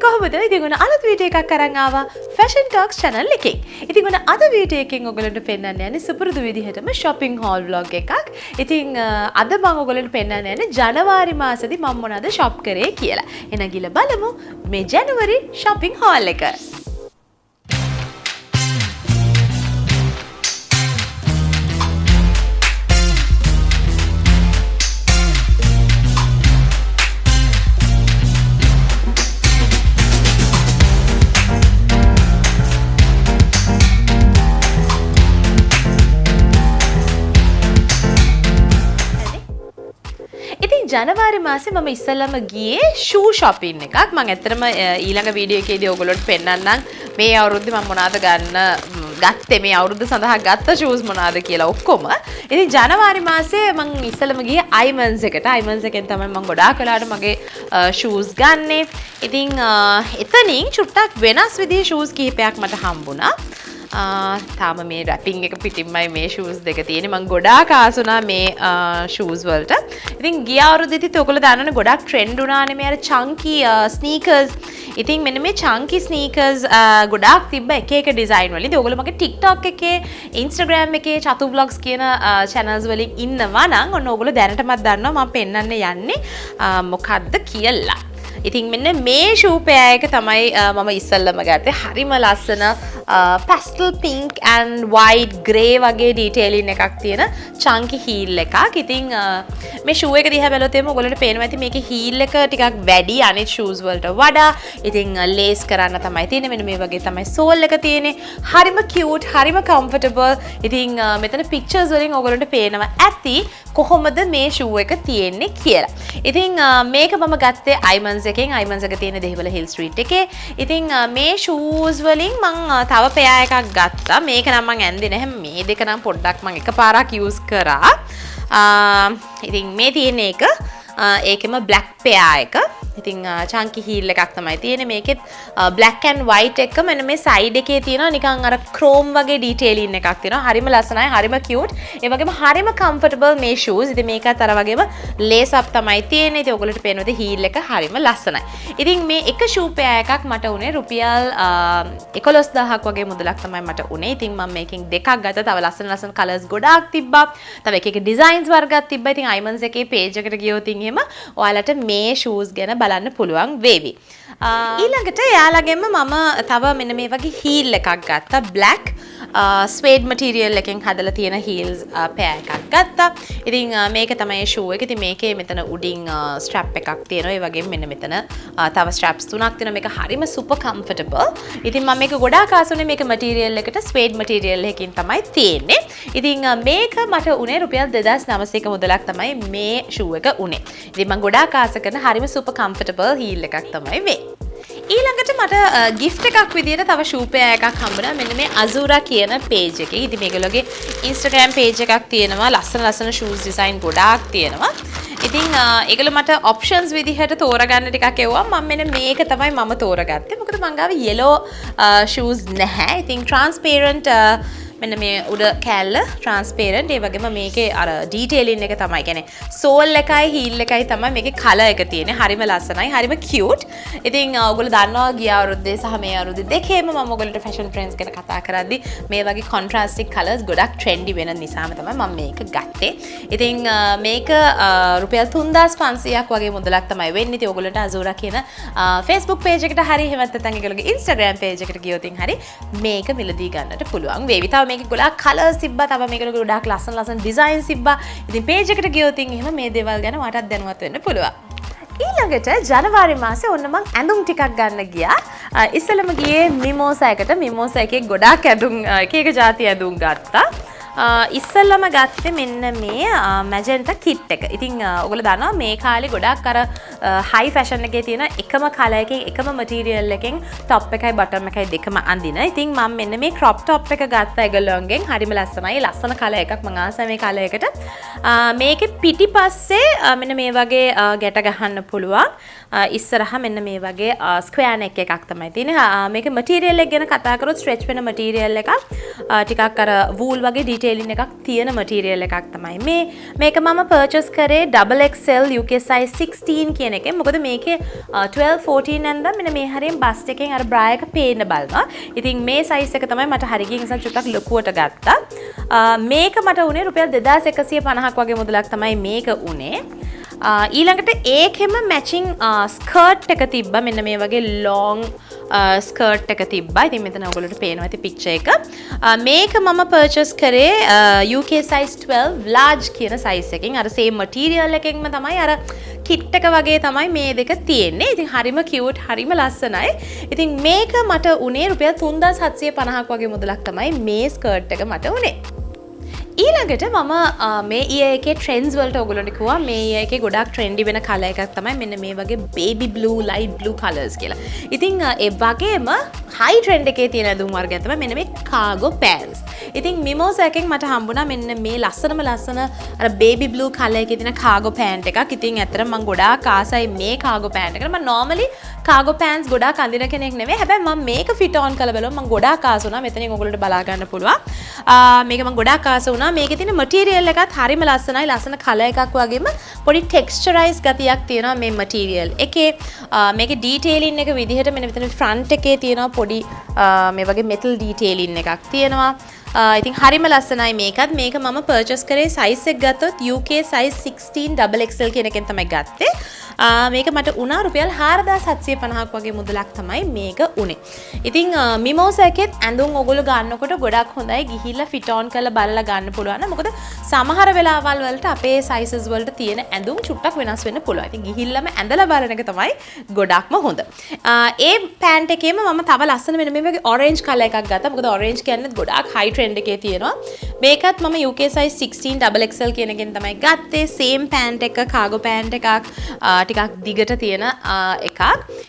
කොහොමද? ඉතින් ඔන්න අලුත් වීඩියෝ එකක් අරන් ආවා Fashion Talks channel එකෙන්. ඉතින් ඔන්න අද වීඩියෝ එකෙන් ඔයගලන්ට පෙන්නන්න යන්නේ සුපුරුදු විදිහටම shopping haul vlog එකක්. ඉතින් අද මම ඔයගලන්ට පෙන්නන්න යන්නේ ජනවාරි මාසෙදි මම මොනවද shop කරේ කියලා. එහෙනම් ගිහලා බලමු මේ ජනවාරි shopping haul එක. ජනවාරි මාසේ මම ඉස්සෙල්ලාම ගියේ shoe shopping එකක්. මම ඇත්තටම ඊළඟ වීඩියෝ එකේදී ඔයගොල්ලන්ට පෙන්නන්නම් මේ අවුරුද්දේ මම මොනවද ගත්තේ මේ අවුරුද්ද සඳහා ගත්ත shoes මොනවද කියලා ඔක්කොම. ඉතින් ජනවාරි මාසේ මම ඉස්සෙල්ලාම ගියේ අයිමන්ස් එකට. අයිමන්ස් එකෙන් තමයි මම ගොඩාක් වෙලාවට මගේ shoes ගන්නෙ. ඉතින් එතනින් චුට්ටක් වෙනස් විදිහේ shoes කිහිපයක් මට හම්බුණා. තාම මේ රැපින් එක පිටින්මයි මේ shoes දෙක තියෙන්නේ. මම ගොඩාක් ආසුණා මේ shoes වලට. ඉතින් ගිය අවුරුද්දේදීත් ඔයගොල්ලෝ දන්නවනේ ගොඩාක් trend වුණානේ මේ අර chunky sneakers. ඉතින් මෙන්න මේ chunky sneakers ගොඩාක් තිබ්බ එක එක design වලින්. ඉතින් ඔයගොල්ලෝ මගේ TikTok එකේ, Instagram එකේ චතු vlogs කියන channels වලින් ඉන්නවා නම් ඔන්න ඔයගොල්ලෝ දැනටමත් දන්නවා මම පෙන්නන්න යන්නේ මොකද්ද කියලා. ඉතින් මෙන්න මේ shoe pair එක තමයි මම ඉස්සෙල්ලම ගත්තේ. හරිම ලස්සන pastel pink and white grey වගේ detailing එකක් තියෙන chunky heel එකක්. ඉතින් මේ shoe එක දිහා බැලුවොත් එimhe ඔයගොල්ලන්ට පේනවා ඇති මේකේ heel එක ටිකක් වැඩි අනිත් shoes වලට වඩා. ඉතින් lace කරන්න තමයි තියෙන්නේ. මෙන්න මේ වගේ තමයි sole එක තියෙන්නේ. හරිම cute, හරිම comfortable. ඉතින් මෙතන pictures වලින් ඔයගොල්ලන්ට පේනවා ඇති කොහොමද මේ shoe එක තියෙන්නේ කියලා. ඉතින් මේක මම ගත්තේ අයිමන්ස් එකෙන්. අයිමන්ස් එක තියෙන දෙහිවල හිල් ස්ට්‍රීට් එකේ. ඉතින් මේ shoes වලින් මම තව පෙයා එකක් ගත්තා. මේක නම් මම ඇන්දේ නැහැ. මේ දෙක නම් පොඩ්ඩක් මම එකපාරක් යූස් කරා. ඉතින් මේ තියෙන එක ඒකෙම black පෙයා එක. ඉතින් chunky heel එකක් තමයි තියෙන්නේ. මේකෙත් black and white එක මෙන්න මේ side එකේ තියෙනවා නිකන් අර chrome වගේ detailing එකක් තියෙනවා. හරිම ලස්සනයි, හරිම cute. ඒ වගේම හරිම comfortable මේ shoes. ඉතින් මේකත් අර වගේම lace up තමයි තියෙන්නේ. ඉතින් ඔයගොල්ලන්ට පේනවාද heel එක හරිම ලස්සනයි. ඉතින් මේ එක shoe pair එකක් මට උනේ රුපියල් 11000ක් වගේ මුදලක් තමයි මට උනේ. ඉතින් මම මේකෙන් දෙකක් ගත්තා. තව ලස්සන ලස්සන colors ගොඩාක් තිබ්බා. තව එක එක designs වර්ගයක් තිබ්බා. ඉතින් අයිමන්ස් එකේ page එකට ගියොත් එහෙම ඔයාලට මේ shoes ගැන බලන්න පුළුවන් වේවි. ඊළඟට යාළගෙම මම තව මෙන්න මේ වගේ heel එකක් ගත්තා. black suede material එකෙන් හදලා තියෙන heels pair එකක් ගත්තා. ඉතින් මේක තමයි shoe එක. ඉතින් මේකේ මෙතන උඩින් strap එකක් තියෙනවා. ඒ වගේම මෙන්න මෙතන තව straps තුනක් තියෙනවා. මේක හරිම super comfortable. ඉතින් මම මේක ගොඩාක් ආසුනේ මේක material එකට suede material එකකින් තමයි තියෙන්නේ. ඉතින් මේක මට උනේ රුපියල් 2900ක මුදලක් තමයි මේ shoe එක උනේ. ඉතින් මම ගොඩාක් ආස කරන හරිම super comfortable heel එකක් තමයි මේ. ඊළඟට මට gift එකක් විදියට තව shoe pair එකක් හම්බුණා. මෙන්න මේ Azura කියන page එකේ. ඉතින් මේගොල්ලෝගේ Instagram page එකක් තියෙනවා. ලස්සන ලස්සන shoes design ගොඩාක් තියෙනවා. ඉතින් ඒගොල්ලෝ මට options විදිහට තෝරගන්න ටිකක් එවුවා. මම මෙන්න මේක තමයි මම තෝරගත්තේ. මොකද මං ගාව yellow shoes නැහැ. ඉතින් transparent මෙන්න මේ උඩ කෑල්ල transparent. ඒ වගේම මේකේ අර detailing එක තමයි. කියන්නේ sole එකයි heel එකයි තමයි මේකේ color එක තියෙන්නේ. හරිම ලස්සනයි, හරිම cute. ඉතින් ඔයගොල්ලෝ දන්නවා ගිය අවුරුද්දේ සහ මේ අවුරුද්දේ දෙකේම මම ඔයගොල්ලන්ට fashion trends ගැන කතා කරද්දි මේ වගේ contrasting colors ගොඩක් trendy වෙන නිසාම තමයි මම මේක ගත්තේ. ඉතින් මේක රුපියල් 3500ක් වගේ මුදලක් තමයි වෙන්නේ. ඉතින් ඔයගොල්ලන්ට Azura කියන Facebook page එකට හරි එහෙම නැත්නම් ඒගොල්ලෝගේ Instagram page එකට ගියොත් හරි මේක මිලදී ගන්නට පුළුවන් වේවි. තව මේක ගොඩාක් කලර්ස් තිබ්බා. තව මේකට ගොඩාක් ලස්සන ලස්සන ඩිසයින්ස් තිබ්බා. ඉතින් පේජ් එකට ගියොත් එහෙම මේ දේවල් ගැන මටත් දැනුවත් වෙන්න පුළුවන්. ඊළඟට ජනවාරි මාසේ ඔන්න මං ඇඳුම් ටිකක් ගන්න ගියා. ඉස්සෙල්ලම ගියේ මිමෝසා එකට. මිමෝසා එකේ ගොඩාක් ඇඳුම් එක එක જાති ඇඳුම් ගත්තා. ඉස්සෙල්ලම ගත්තේ මෙන්න මේ මැජෙන්ටා කිට් එක. ඉතින් ඔයගොල්ලෝ දන්නවා මේ කාලේ ගොඩාක් අර හයි ෆැෂන් එකේ තියෙන එකම කලර් එකකින් එකම මටීරියල් එකකින් টොප් එකයි බොටම් එකයි දෙකම අඳින. ඉතින් මම මෙන්න මේ ක්‍රොප් টොප් එක ගත්තා ඒගොල්ලෝන්ගෙන්. හරිම ලස්සනයි. ලස්සන කලර් එකක්. මම ආසයි මේ කලර් එකට. මේකේ පිටිපස්සේ මෙන්න මේ වගේ ගැට ගහන්න පුළුවන්. ඉස්සරහ මෙන්න මේ වගේ ස්ක්වයර් නෙක් එකක් තමයි තියෙන්නේ. මේක මටීරියල් එක ගැන කතා කරොත් ස්ට්‍රෙච් වෙන මටීරියල් එකක්. ටිකක් අර වූල් වගේ ඩීටේලින් එකක් තියෙන මටීරියල් එකක් තමයි මේ. මේක මම පර්චේස් කරේ XXL UK size 16 කියන එකෙන්. මොකද මේකේ 12 14 නැන්දා මෙන්න මේ හරියෙන් බස්ට් එකෙන් අර බ්‍රා එක පේන්න බලනවා. ඉතින් මේ size එක තමයි මට හරි ගිය නිසා චුට්ටක් ලොකුවට ගත්තා. මේක මට උනේ රුපියල් 2150ක් වගේ මුදලක් තමයි මේක උනේ. ඊළඟට ඒකෙම මැචිං ස්කර්ට් එක තිබ්බා. මෙන්න මේ වගේ ලොං ස්කර්ට් එක තිබ්බා. ඉතින් මෙතන ඔයගොල්ලෝට පේනවා ඇති පික්චර් එක. මේක මම පර්චේස් කරේ UK size 12 large කියන size එකකින්. අර same material එකෙන්ම තමයි අර කිට් එක වගේ තමයි මේ දෙක තියෙන්නේ. ඉතින් හරිම cute, හරිම ලස්සනයි. ඉතින් මේක මට උනේ රුපියල් 3750ක් වගේ මුදලක් තමයි මේ ස්කර්ට් එක මට උනේ. ඊළඟට මම මේ ඊයේ එකේ ට්‍රෙන්ඩ්ස් වලට ඔයගොල්ලන්ට කිව්වා මේ ඊයේ එකේ ගොඩක් ට්‍රෙන්ඩි වෙන කලර් එකක් තමයි මෙන්න මේ වගේ baby blue light blue colours කියලා. ඉතින් ඒ වගේම හයි ට්‍රෙන්ඩ් එකේ තියෙන ඇඳුම් වර්ගයක් තමයි මෙන්න මේ කාගෝ පෑන්ට්ස්. ඉතින් මිමෝසා එකෙන් මට හම්බුණා මෙන්න මේ ලස්සනම ලස්සන අර බේබි බ්ලූ කලර් එකේ තියෙන කාගෝ පෑන්ට් එකක්. ඉතින් ඇත්තටම මම ගොඩාක් ආසයි මේ කාගෝ පෑන්ට් එකට. මම normally කාගෝ පෑන්ට්ස් ගොඩාක් අඳින කෙනෙක් නෙවෙයි. හැබැයි මම මේක ෆිට ඔන් කරලා බලුවා. මම ගොඩාක් ආස වුණා. මෙතනින් ඔයගොල්ලෝට බලා ගන්න පුළුවන්. මේක මම ගොඩාක් ආස වුණා. මේකේ තියෙන මටීරියල් එකත් හරිම ලස්සනයි. ලස්සන කලර් එකක් වගේම පොඩි ටෙක්ස්චරයිස් ගතියක් තියෙනවා මේ මටීරියල් එකේ. මේකේ ඩීටේලින් එක විදිහට මෙන්න මෙතන ෆ්‍රන්ට් එකේ තියෙනවා පොඩි මේ වගේ මෙටල් ඩීටේලින් එකක් තියෙනවා. ඉතින් හරිම ලස්සනයි මේකත්. මේක මම පර්චේස් කරේ සයිස් එක ගත්තොත් UK size 16 XXL කියන එකෙන් තමයි ගත්තේ. මේක මට උනා රුපියල් 4750ක් වගේ මුදලක් තමයි මේක උනේ. ඉතින් මිමෝසා එකෙත් ඇඳුම් ඔයගොල්ලෝ ගන්නකොට ගොඩක් හොඳයි ගිහිල්ලා ෆිට ඔන් කරලා බලලා ගන්න පුළුවන්. මොකද සමහර වෙලාවල් වලට අපේ සයිසස් වලට තියෙන ඇඳුම් චුට්ටක් වෙනස් වෙන්න පුළුවන්. ඉතින් ගිහිල්ලාම ඇඳලා බලන එක තමයි ගොඩක්ම හොඳ. ඒ පෑන්ට් එකේම මම තව ලස්සන වෙන මේ වගේ ඔරෙන්ජ් කලර් එකක් ගත්තා. මොකද ඔරෙන්ජ් කියන්නේ ගොඩක් හයි ට්‍රෙන්ඩ් එකේ තියෙනවා. මේකත් මම UK size 16 XXL කියන එකෙන් තමයි ගත්තේ. සේම් පෑන්ට් එක කාගෝ පෑන්ට් එකක් ටිකක් දිගට තියෙන එකක්.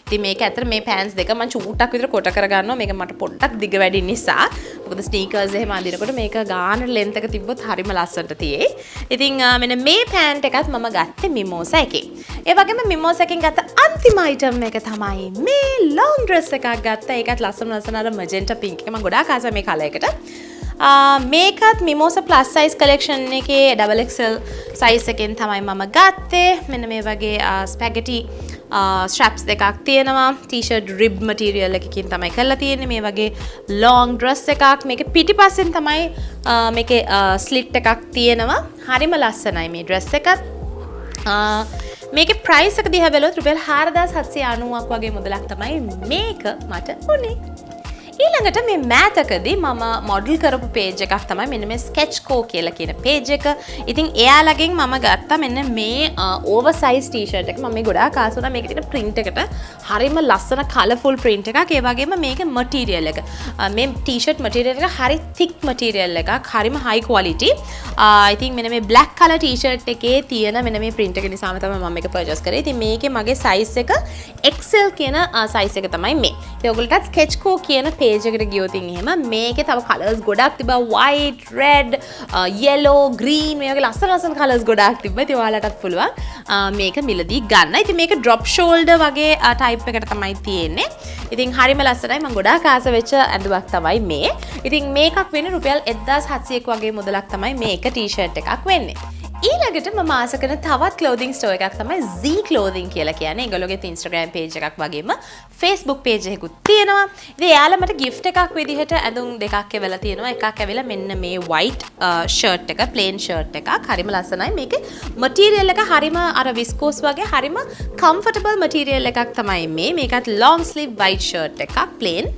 ඉතින් මේක ඇත්තට මේ පෑන්ට්ස් දෙක මම චූට්ටක් විතර කොට කරගන්නවා. මේක මට පොඩ්ඩක් දිග වැඩි නිසා. මොකද ස්නීකර්ස් එහෙම අඳිනකොට මේක ගාන ලෙන්ත් එක තිබ්බොත් හරිම ලස්සනට තියෙයි. ඉතින් මෙන්න මේ පෑන්ට් එකත් මම ගත්තේ මිමෝසා එකේ. ඒ වගේම මිමෝසා එකෙන් ගත්ත අන්තිම අයිටම් එක තමයි මේ ලොන් ඩ්‍රෙස් එකක් ගත්තා. ඒකත් ලස්සන අර මැජෙන්ටා පින්ක් එක. මම ගොඩාක් ආසයි මේ කලර් එකට. මේකත් මිමෝසා ප්ලස් සයිස් කලෙක්ෂන් එකේ XXL සයිස් එකෙන් තමයි මම ගත්තේ. මෙන්න මේ වගේ ස්පැගටි ස්ට්‍රැප්ස් දෙකක් තියෙනවා. ටී-ෂර්ට් රිබ් මටීරියල් එකකින් තමයි කරලා තියෙන්නේ. මේ වගේ ලොන් ඩ්‍රෙස් එකක්. මේකේ පිටිපස්සෙන් තමයි මේකේ ස්ලිට් එකක් තියෙනවා. හරිම ලස්සනයි මේ ඩ්‍රෙස් එකත්. මේකේ ප්‍රයිස් එක දිහා බැලුවොත් රුපියල් 4790ක් වගේ මුදලක් තමයි මේක මට උනේ. ඊළඟට මේ මෑතකදී මම මොඩල් කරපු පේජ් එකක් තමයි මෙන්න මේ ස්කෙච්කෝ කියලා කියන පේජ් එක. ඉතින් එයාලගෙන් මම ගත්තා මෙන්න මේ ඕවර්සයිස් ටී-ෂර්ට් එක. මම මේ ගොඩාක් ආස වුණා මේකේ තියෙන print එකට. හරිම ලස්සන කලර්ෆුල් print එකක්. ඒ වගේම මේකේ මටීරියල් එක. මේ ටී-ෂර්ට් මටීරියල් එක හරි thick මටීරියල් එකක්. හරිම high quality. ඉතින් මෙන්න මේ black color ටී-ෂර්ට් එකේ තියෙන මෙන්න මේ print එක නිසාම තමයි මම මේක purchase කරේ. ඉතින් මේකේ මගේ size එක XL කියන size එක තමයි මේ. ඉතින් ඔයගොල්ලන්ට ස්කෙච්කෝ කියන page එකට ගියොත් එහෙම මේකේ තව කලර්ස් ගොඩක් තිබ්බා. white, red, yellow, green මේ වගේ ලස්සන කලර්ස් ගොඩක් තිබ්බා. ඉතින් ඔයාලටත් පුළුවන් මේක මිලදී ගන්න. ඉතින් මේක drop shoulder වගේ type එකට තමයි තියෙන්නේ. ඉතින් හරිම ලස්සනයි. මම ගොඩාක් ආස වෙච්ච ඇඳුමක් තමයි මේ. ඉතින් මේකක් වෙන්නේ රුපියල් 1700ක් වගේ මුදලක් තමයි මේක ටී-ෂර්ට් එකක් වෙන්නේ. ඊළඟට මම ආස කරන තවත් clothing store එකක් තමයි Z clothing කියලා කියන්නේ. ඒගොල්ලෝගේ Instagram page එකක් වගේම Facebook page එකකුත් තියෙනවා. ඉතින් එයාලා මට gift එකක් විදිහට ඇඳුම් දෙකක් එවලා තියෙනවා. එකක් ඇවිල්ලා මෙන්න මේ white shirt එක, plain shirt එකක්. හරිම ලස්සනයි. මේකේ material එක හරිම අර viscose වගේ හරිම comfortable material එකක් තමයි මේ. මේකත් long sleeve white shirt එකක් plain.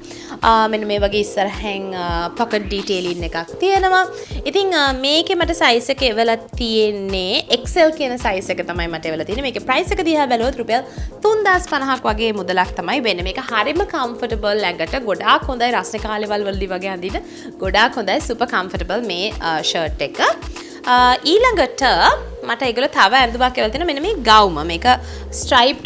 මෙන්න මේ වගේ ඉස්සරහෙන් pocket detailing එකක් තියෙනවා. ඉතින් මේකේ මට size එක එවලා තියෙන්නේ XL කියන size එක තමයි මට එවලා තියෙන්නේ. මේකේ price එක දිහා බැලුවොත් රුපියල් 3050ක් වගේ මුදලක් තමයි වෙන්නේ. මේක හරිම comfortable ඇඟට ගොඩාක් හොඳයි. රස්නේ කාලේවල් වලදී වගේ අඳින්න ගොඩාක් හොඳයි. super comfortable මේ shirt එක. ඊළඟට මට ඒගොල්ලෝ තව ඇඳුමක් එවලා තියෙනවා. මෙන්න මේ ගවුම. මේක striped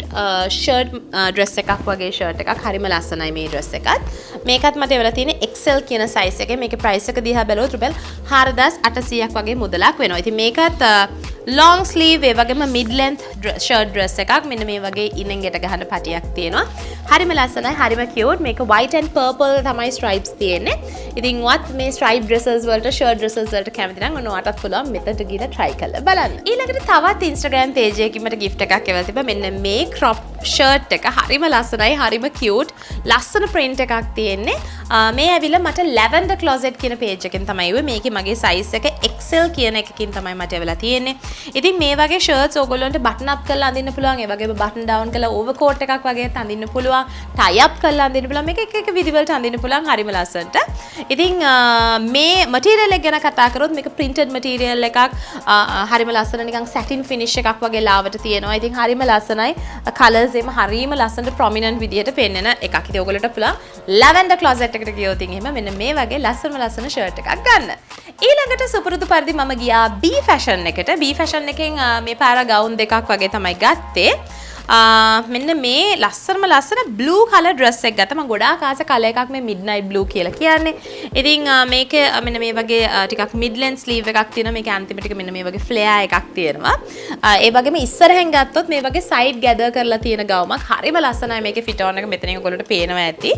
shirt dress එකක් වගේ shirt එකක්. හරිම ලස්සනයි මේ dress එකත්. මේකත් මට එවලා තියෙන්නේ XL කියන size එකේ. මේකේ price එක දිහා බැලුවොත් රුපියල් 4800ක් වගේ මුදලක් වෙනවා. ඉතින් මේකත් long sleeve ඒ වගේම mid length shirt dress එකක්. මෙන්න මේ වගේ ඉනෙන් ගෙට ගහන පටියක් තියෙනවා. හරිම ලස්සනයි, හරිම cute. මේක white and purple තමයි stripes තියෙන්නේ. ඉතින් වත් මේ stripe dresses වලට shirt dresses වලට කැමති නම් ඔන්න ඔයාටත් පුළුවන් මෙතනට ගිහලා try කරලා බලන්න. ඊළඟට තවත් Instagram page එකකින් මට gift එකක් එවලා තිබ්බා. මෙන්න මේ crop shirt එක හරිම ලස්සනයි, හරිම cute. ලස්සන print එකක් තියෙන්නේ. මේ ඇවිල්ලා මට lavender closet කියන page එකෙන් තමයි එන්නේ. මේකේ මගේ size එක XL කියන එකකින් තමයි මට එවලා තියෙන්නේ. ඉතින් මේ වගේ shirts ඕගොල්ලන්ට button up කරලා අඳින්න පුළුවන්. ඒ වගේම button down කරලා overcoat එකක් වගේ අඳින්න පුළුවන්. tie up කරලා අඳින්න පුළුවන්. මේක එක විදිහකට අඳින්න පුළුවන්. හරිම ලස්සනට. ඉතින් මේ material එක ගැන කතා කරොත් මේක printed material එකක්. හරිම ලස්සන නිකන් satin finish එකක් වගේ ලාවට තියෙනවා. ඉතින් හරිම ලස්සනයි. colors එම හරිම ලස්සනට prominent විදිහට පෙන්වන එකක්. ඉතින් ඕගොල්ලන්ට පුළුවන් lavender closet එකට ගියොත් එහෙම මෙන්න මේ වගේ ලස්සන shirt එකක් ගන්න. ඊළඟට සුපුරුදු පරිදි මම ගියා B fashion එකට. B fashion එකෙන් මේ පාර ගවුන් දෙකක් වගේ තමයි ගත්තේ. මෙන්න මේ ලස්සන blue color dress එක ගත්තා. මම ගොඩාක් ආස color එකක් මේ midnight blue කියලා කියන්නේ. ඉතින් මේක මෙන්න මේ වගේ ටිකක් mid length sleeve එකක් තියෙනවා. මේක අන්තිම ටික මෙන්න මේ වගේ flare එකක් තියෙනවා. ඒ වගේම ඉස්සරහෙන් ගත්තොත් මේ වගේ side gather කරලා තියෙන ගවුමක්. හරිම ලස්සනයි මේකේ fit on එක මෙතනින් ඔයගොල්ලෝට පේනවා ඇති.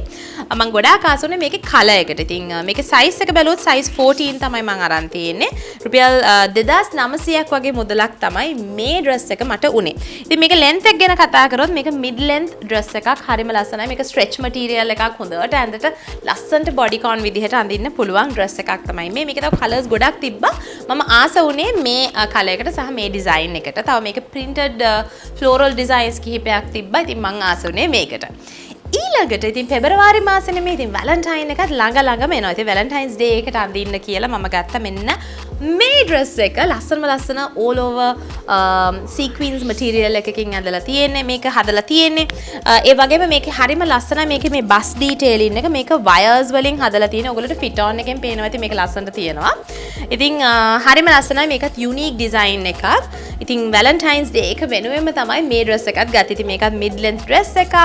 මම ගොඩාක් ආසුනේ මේකේ color එකට. ඉතින් මේකේ size එක බැලුවොත් size 14 තමයි මම අරන් තියෙන්නේ. රුපියල් 2900ක් වගේ මුදලක් තමයි මේ dress එක මට උනේ. ඉතින් මේක length එක ගැන කතා කරොත් මේක mid length dress එකක්. හරිම ලස්සනයි. මේක stretch material එකක්. හොඳට ඇඳට ලස්සනට body con විදිහට අඳින්න පුළුවන් dress එකක් තමයි මේ. මේකේ තව colors ගොඩක් තිබ්බා. මම ආස වුණේ මේ color එකට සහ මේ design එකට. තව මේක printed floral designs කිහිපයක් තිබ්බා. ඉතින් මම ආස වුණේ මේකට. ඊළඟට ඉතින් පෙබරවාරි මාසේ නෙමෙයි ඉතින් වැලන්ටයින් එකත් ළඟම එනවා. ඉතින් වැලන්ටයින්ස් ඩේ එකට අඳින්න කියලා මම ගත්තා මෙන්න මේ dress එක. ලස්සන all over sequins material එකකින් ඇඳලා තියෙන්නේ. මේක හදලා තියෙන්නේ. ඒ වගේම මේකේ හරිම ලස්සනයි. මේකේ මේ bust detailing එක මේක wires වලින් හදලා තියෙන්නේ. ඔයගොල්ලෝට fit on එකෙන් පේනවා. ඉතින් මේක ලස්සනට තියෙනවා. ඉතින් හරිම ලස්සනයි. මේකත් unique design එකක්. ඉතින් වැලන්ටයින්ස් ඩේ එක වෙනුවෙන්ම තමයි මේ dress එකත් ගත්තේ. ඉතින් මේකත් mid length dress එකක්.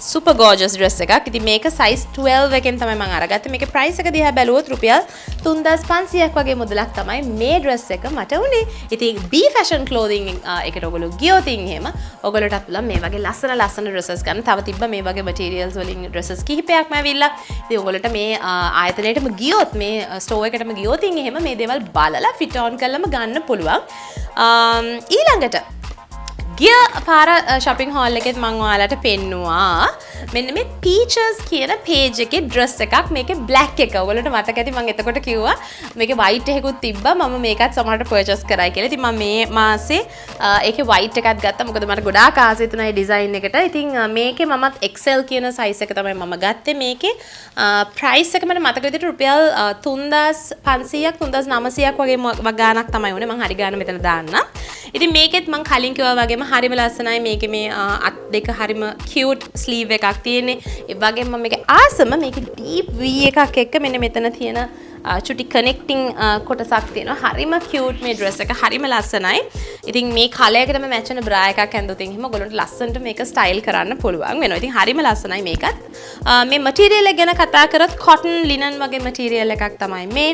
super gorgeous dress එකක්. ඉතින් මේක size 12 එකෙන් තමයි මම අරගත්තේ. මේකේ price එක දිහා බැලුවොත් රුපියල් 3500ක් වගේ මුදලක් තමයි මේ dress එක මට උනේ. ඉතින් B fashion clothing එකට ඔයගොල්ලෝ ගියොත් එහෙම ඔයගොල්ලෝටත් පුළුවන් මේ වගේ ලස්සන dresses ගන්න. තව තිබ්බ මේ වගේ materials වලින් dresses කිහිපයක්ම ඇවිල්ලා. ඉතින් ඔයගොල්ලෝට මේ ආයතනයටම ගියොත් මේ store එකටම ගියොත් එහෙම මේ දේවල් බලලා fit on කරලම ගන්න පුළුවන්. ඊළඟට ගිය පාර shopping hall එකෙත් මම ඔයාලට පෙන්නුවා මෙන්න මේ peaches කියන page එකේ dress එකක්. මේකේ black එක. ඔයගොල්ලන්ට මතක ඇති මම එතකොට කිව්වා මේකේ white එකකුත් තිබ්බා. මම මේකත් සමහරට purchase කරයි කියලා. ඉතින් මම මේ මාසේ ඒකේ white එකක් ගත්තා. මොකද මට ගොඩාක් ආසයි තුනයි design එකට. ඉතින් මේකේ මමත් XL කියන size එක තමයි මම ගත්තේ. මේකේ price එක මට මතක විදිහට රුපියල් 3500ක් 3900ක් වගේ ගාණක් තමයි උනේ. මම හරි ගාණ මෙතන දාන්නම්. ඉතින් මේකෙත් මම කලින් කිව්වා වගේම හරිම ලස්සනයි. මේකේ මේ අත් දෙක හරිම cute sleeve එකක් තියෙන්නේ. ඒ වගේම මම මේක ආසම මේකේ deep V එකක් එක්ක මෙන්න මෙතන තියෙන චුටි කනෙක්ටිං කොටසක් තියෙනවා. හරිම cute මේ dress එක. හරිම ලස්සනයි. ඉතින් මේ color එකටම match වෙන bra එකක් ඇඳුවොත් එහෙම ඔයගොල්ලන්ට ලස්සනට මේක style කරන්න පුළුවන් වෙනවා. ඉතින් හරිම ලස්සනයි මේකත්. මේ material එක ගැන කතා කරොත් cotton linen වගේ material එකක් තමයි මේ.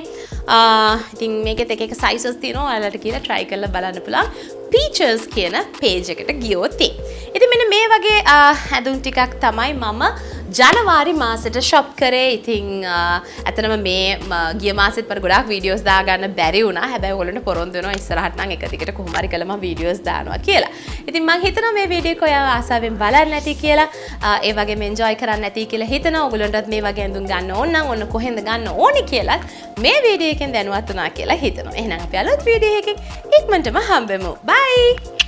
ඉතින් මේකෙත් එක sizes තියෙනවා. ඔයාලට කියලා try කරලා බලන්න පුළුවන්. peaches කියන page එකට ගියොත් ඉතින් මෙන්න මේ වගේ ඇඳුම් ටිකක් තමයි මම ජනවාරි මාසෙට shop කරේ. ඉතින් ඇත්තටම මේ ගිය මාසෙත් මට ගොඩාක් videos දාගන්න බැරි වුණා. හැබැයි ඔයගොල්ලන්ට පොරොන්දු වෙනවා ඉස්සරහට නම් එක දිගට කොහොම හරි කළා මම videos දානවා කියලා. ඉතින් මම හිතනවා මේ වීඩියෝ එක ඔයාලා ආසාවෙන් බලන්න ඇති කියලා. ඒ වගේම enjoy කරන්න ඇති කියලා හිතනවා. ඔයගොල්ලන්ටත් මේ වගේ ඇඳුම් ගන්න ඕන නම් ඔන්න කොහෙන්ද ගන්න ඕනි කියලා මේ වීඩියෝ එකෙන් දැනුවත් වුණා කියලා හිතනවා. එහෙනම් අපි අලුත් වීඩියෝ එකකින් ඉක්මනටම හම්බෙමු. Bye!